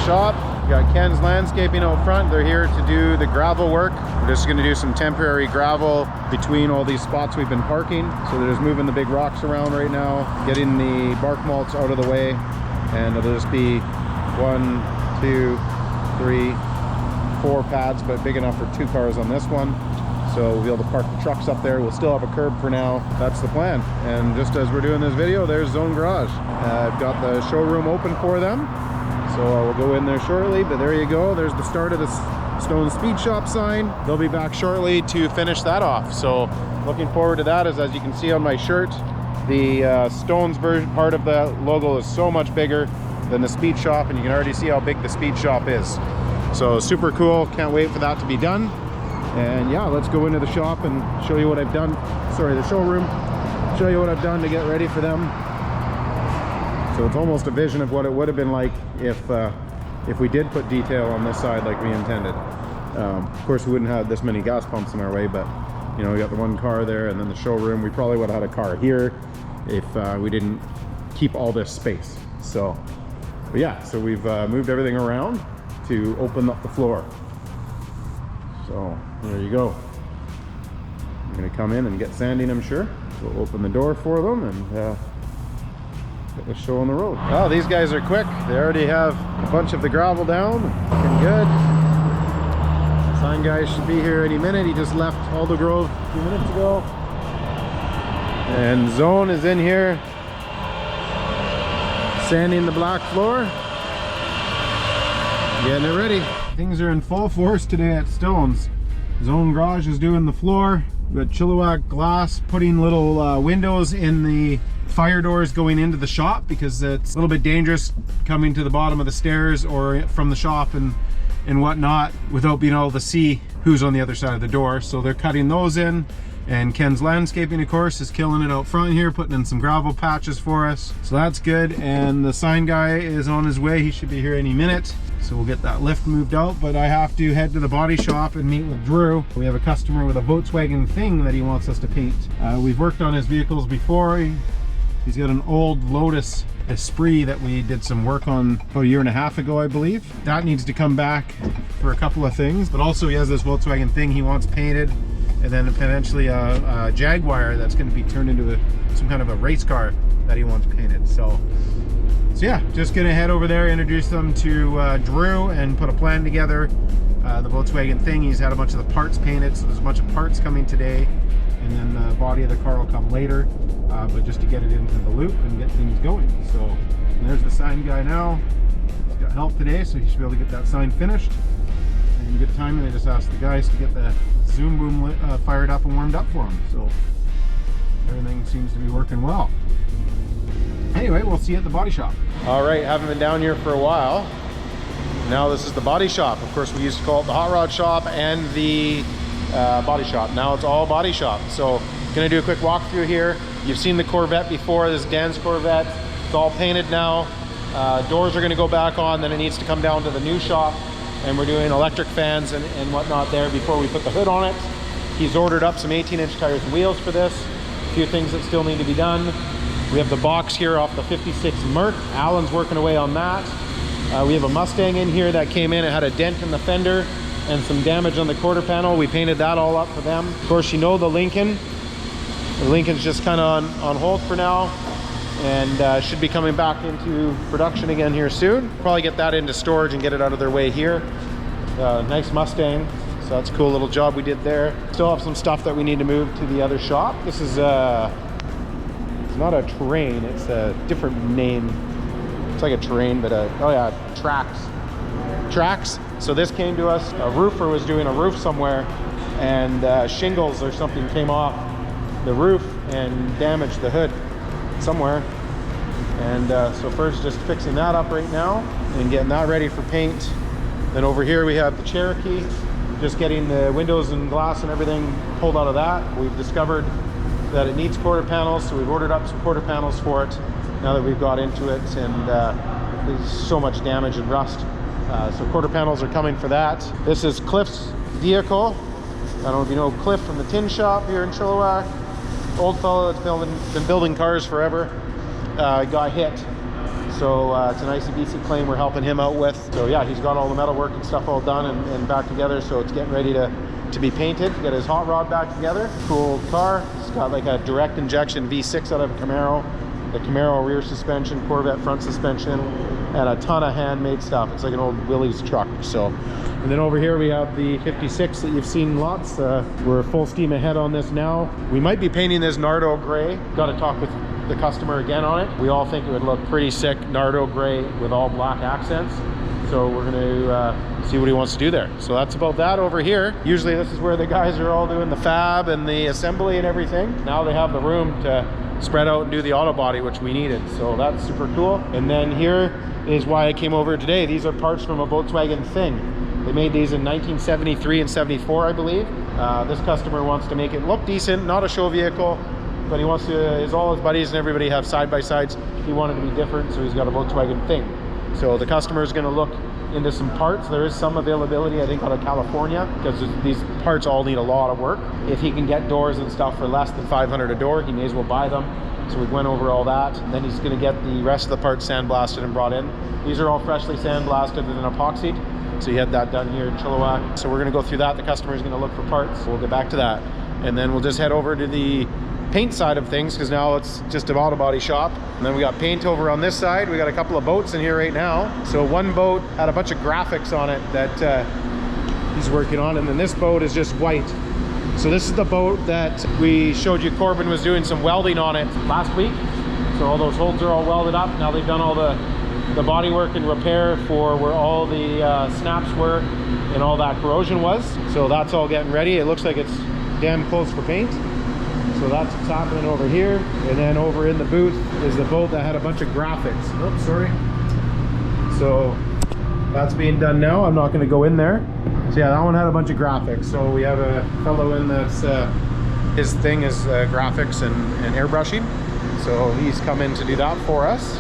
shop. We got Ken's Landscaping out front. They're here to do the gravel work. We're just going to do some temporary gravel between all these spots we've been parking. So they're just moving the big rocks around right now, getting the bark mulch out of the way, and it'll just be 1, 2, 3, 4 pads, but big enough for 2 cars on this one. So we'll be able to park the trucks up there. We'll still have a curb for now. That's the plan. And just as we're doing this video, there's Zone Garage. I've got the showroom open for them, so we'll go in there shortly. But there you go, there's the start of the Stone Speed Shop sign. They'll be back shortly to finish that off, so looking forward to that. As you can see on my shirt, the Stones version part of the logo is so much bigger than the Speed Shop, and you can already see how big the Speed Shop is. So super cool, can't wait for that to be done. And yeah, let's go into the shop and show you what I've done. Sorry, the showroom. Show you what I've done to get ready for them. So it's almost a vision of what it would have been like if we did put detail on this side like we intended. Of course, we wouldn't have this many gas pumps in our way, but you know, we got the one car there and then the showroom. We probably would have had a car here if we didn't keep all this space. So, but yeah, so we've moved everything around to open up the floor. So there you go. I'm gonna come in and get sanding, I'm sure. We'll open the door for them and get the show on the road. Oh, these guys are quick. They already have a bunch of the gravel down. Looking good. Sign guy should be here any minute. He just left Alder Grove a few minutes ago. And Zone is in here sanding the black floor. Getting it ready. Things are in full force today at Stones. Zone Garage is doing the floor. We've got Chilliwack glass putting little windows in the fire doors going into the shop, because it's a little bit dangerous coming to the bottom of the stairs or from the shop and whatnot without being able to see who's on the other side of the door. So they're cutting those in. And Ken's Landscaping, of course, is killing it out front here, putting in some gravel patches for us. So that's good. And the sign guy is on his way. He should be here any minute. So we'll get that lift moved out. But I have to head to the body shop and meet with Drew. We have a customer with a Volkswagen Thing that he wants us to paint. We've worked on his vehicles before. He's got an old Lotus Esprit that we did some work on about a year and a half ago, I believe. That needs to come back for a couple of things. But also he has this Volkswagen Thing he wants painted. And then potentially a Jaguar that's going to be turned into some kind of a race car that he wants painted. So yeah, just gonna head over there, introduce them to Drew, and put a plan together. The Volkswagen Thing, he's had a bunch of the parts painted, so there's a bunch of parts coming today, and then the body of the car will come later. But just to get it into the loop and get things going. So there's the sign guy now. He's got help today, so he should be able to get that sign finished. And good timing, I just asked the guys to get the Zoom boom fired up and warmed up for him. So everything seems to be working well. Anyway, we'll see you at the body shop. All right, haven't been down here for a while. Now this is the body shop. Of course, we used to call it the hot rod shop and the body shop. Now it's all body shop. So gonna do a quick walkthrough here. You've seen the Corvette before. This is Dan's Corvette. It's all painted now. Doors are gonna go back on, then it needs to come down to the new shop. And we're doing electric fans and whatnot there before we put the hood on it. He's ordered up some 18-inch tires and wheels for this. A few things that still need to be done. We have the box here off the 56 Merc. Alan's working away on that. We have a Mustang in here that came in. It had a dent in the fender and some damage on the quarter panel. We painted that all up for them. Of course, you know the Lincoln. The Lincoln's just kind of on hold for now, and should be coming back into production again here soon. Probably get that into storage and get it out of their way here. Nice Mustang, so that's a cool little job we did there. Still have some stuff that we need to move to the other shop. This is it's not a Terrain, it's a different name. It's like a Terrain, but oh yeah, Tracks. So this came to us. A roofer was doing a roof somewhere, and shingles or something came off the roof and damaged the hood somewhere. And so first just fixing that up right now and getting that ready for paint. Then over here we have the Cherokee, just getting the windows and glass and everything pulled out of that. We've discovered that it needs quarter panels, so we've ordered up some quarter panels for it now that we've got into it, and there's so much damage and rust. So quarter panels are coming for that. This is Cliff's vehicle. I don't know if you know Cliff from the tin shop here in Chilliwack. Old fellow that's been building cars forever. Got hit So it's an ICBC claim we're helping him out with. So yeah, he's got all the metal work and stuff all done and back together. So it's getting ready to be painted. Get his hot rod back together. Cool car. It's got like a direct injection V6 out of a Camaro. The Camaro rear suspension, Corvette front suspension, and a ton of handmade stuff. It's like an old Willys truck. So, and then over here we have the 56 that you've seen lots. We're full steam ahead on this now. We might be painting this Nardo gray. Got to talk with the customer again on it. We all think it would look pretty sick, Nardo gray with all black accents. So we're gonna see what he wants to do there. So that's about that over here. Usually this is where the guys are all doing the fab and the assembly and everything. Now they have the room to spread out and do the auto body, which we needed. So that's super cool. And then here is why I came over today. These are parts from a Volkswagen Thing. They made these in 1973 and 74, I believe. This customer wants to make it look decent, not a show vehicle, but he wants to, all his buddies and everybody have side-by-sides. He wanted to be different, so he's got a Volkswagen Thing. So the customer is gonna look into some parts. There is some availability, I think, out of California, because these parts all need a lot of work. If he can get doors and stuff for less than $500 a door, he may as well buy them. So we went over all that. And then he's gonna get the rest of the parts sandblasted and brought in. These are all freshly sandblasted and epoxied. So he had that done here in Chilliwack. So we're gonna go through that. The customer is gonna look for parts. We'll get back to that. And then we'll just head over to the paint side of things, because now it's just an auto body shop. And then we got paint over on this side. We got a couple of boats in here right now. So one boat had a bunch of graphics on it that he's working on, and then this boat is just white. So this is the boat that we showed you Corbin was doing some welding on it last week. So all those holes are all welded up. Now they've done all the body work and repair for where all the snaps were and all that corrosion was. So that's all getting ready. It looks like it's damn close for paint. So that's what's happening over here. And then over in the booth is the boat that had a bunch of graphics. Oops, sorry. So that's being done now. I'm not going to go in there. So yeah, that one had a bunch of graphics. So we have a fellow in that's his thing is graphics and airbrushing. So he's come in to do that for us,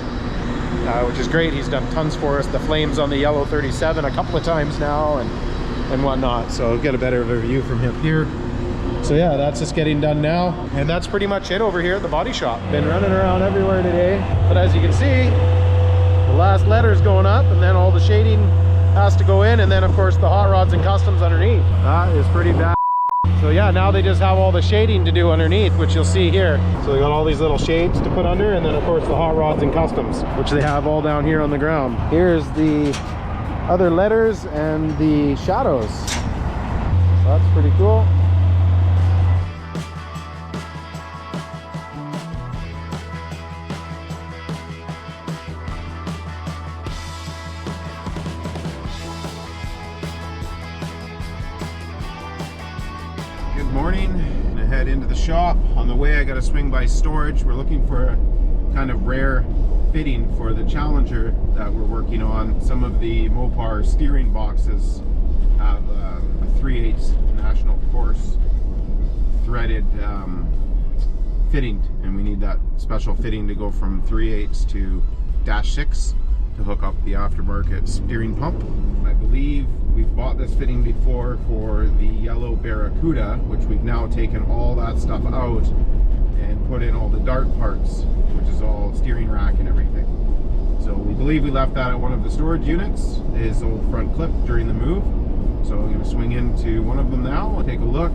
which is great. He's done tons for us. The flames on the yellow 37 a couple of times now and whatnot. So we'll get a better view from him here. So yeah, that's just getting done now. And that's pretty much it over here at the body shop. Been running around everywhere today. But as you can see, the last letter's going up, and then all the shading has to go in, and then of course the hot rods and customs underneath. That is pretty bad. So yeah, now they just have all the shading to do underneath, which you'll see here. So they got all these little shades to put under, and then of course the hot rods and customs, which they have all down here on the ground. Here's the other letters and the shadows. So that's pretty cool. Good morning. I'm gonna head into the shop. On the way I gotta swing by storage. We're looking for a kind of rare fitting for the Challenger that we're working on. Some of the Mopar steering boxes have a 3/8 National Course threaded fitting, and we need that special fitting to go from 3/8 to -6 to hook up the aftermarket steering pump. I believe we've bought this fitting before for the yellow Barracuda, which we've now taken all that stuff out and put in all the dart parts, which is all steering rack and everything. So we believe we left that at one of the storage units, his old front clip during the move. So I'm going to swing into one of them now and take a look,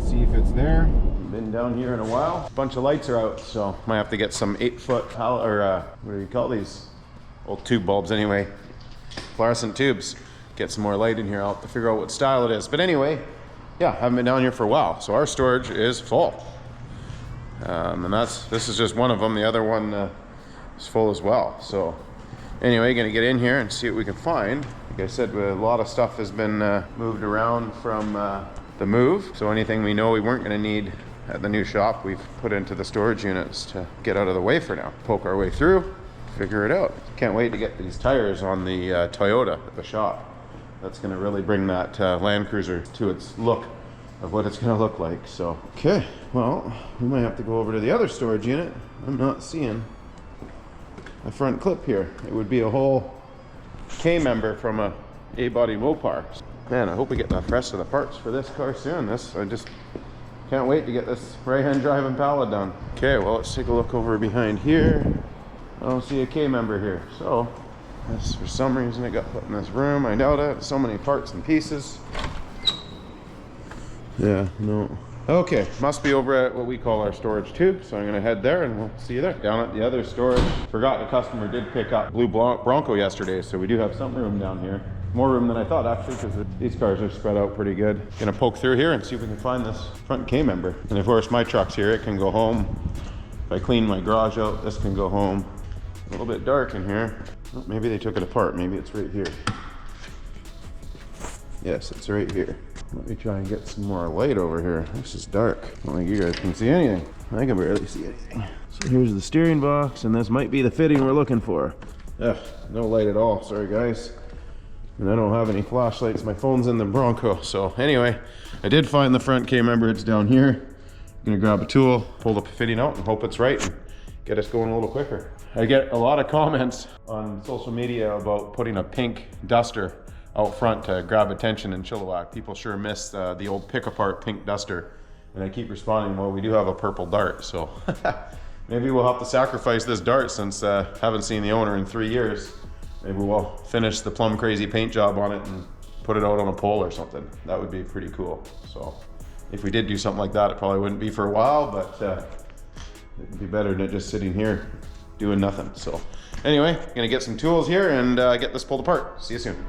see if it's there. Been down here in a while. A bunch of lights are out, so might have to get some 8-foot or what do you call these? Old tube bulbs anyway. Fluorescent tubes. Get some more light in here. I'll have to figure out what style it is. But anyway, yeah, haven't been down here for a while. So our storage is full. And this is just one of them. The other one is full as well. So anyway, gonna get in here and see what we can find. Like I said, a lot of stuff has been moved around from the move. So anything we know we weren't gonna need at the new shop, we've put into the storage units to get out of the way for now. Poke our way through, figure it out. Can't wait to get these tires on the Toyota at the shop. That's gonna really bring that Land Cruiser to its look of what it's gonna look like. So, okay, well, we might have to go over to the other storage unit. I'm not seeing a front clip here. It would be a whole K-member from a A-body Mopar. Man, I hope we get the rest of the parts for this car soon. I just can't wait to get this right-hand driving pallet done. Okay, well, let's take a look over behind here. I don't see a K member here. So this, for some reason, it got put in this room. I doubt it. So many parts and pieces. Yeah, no. Okay, must be over at what we call our storage too. So I'm gonna head there and we'll see you there. Down at the other storage. Forgot the customer did pick up blue Bronco yesterday, so we do have some room down here. More room than I thought actually, because these cars are spread out pretty good. Gonna poke through here and see if we can find this front K member. And of course my truck's here, it can go home. If I clean my garage out, this can go home. A little bit dark in here. Oh, maybe they took it apart, maybe it's right here. Yes, it's right here. Let me try and get some more light over here. This is dark. I don't think you guys can see anything. I can barely see anything. So here's the steering box, and this might be the fitting we're looking for. Ugh, no light at all, sorry guys. And I don't have any flashlights, my phone's in the Bronco. So anyway, I did find the front K member, it's down here. I'm gonna grab a tool, pull the fitting out and hope it's right and get us going a little quicker. I get a lot of comments on social media about putting a pink duster out front to grab attention in Chilliwack. People sure miss the old pick-apart pink duster. And I keep responding, well, we do have a purple dart, so maybe we'll have to sacrifice this dart since haven't seen the owner in 3 years. Maybe we'll finish the plum crazy paint job on it and put it out on a pole or something. That would be pretty cool. So if we did do something like that, it probably wouldn't be for a while, but it would be better than it just sitting here doing nothing. So anyway, gonna get some tools here and get this pulled apart. See you soon.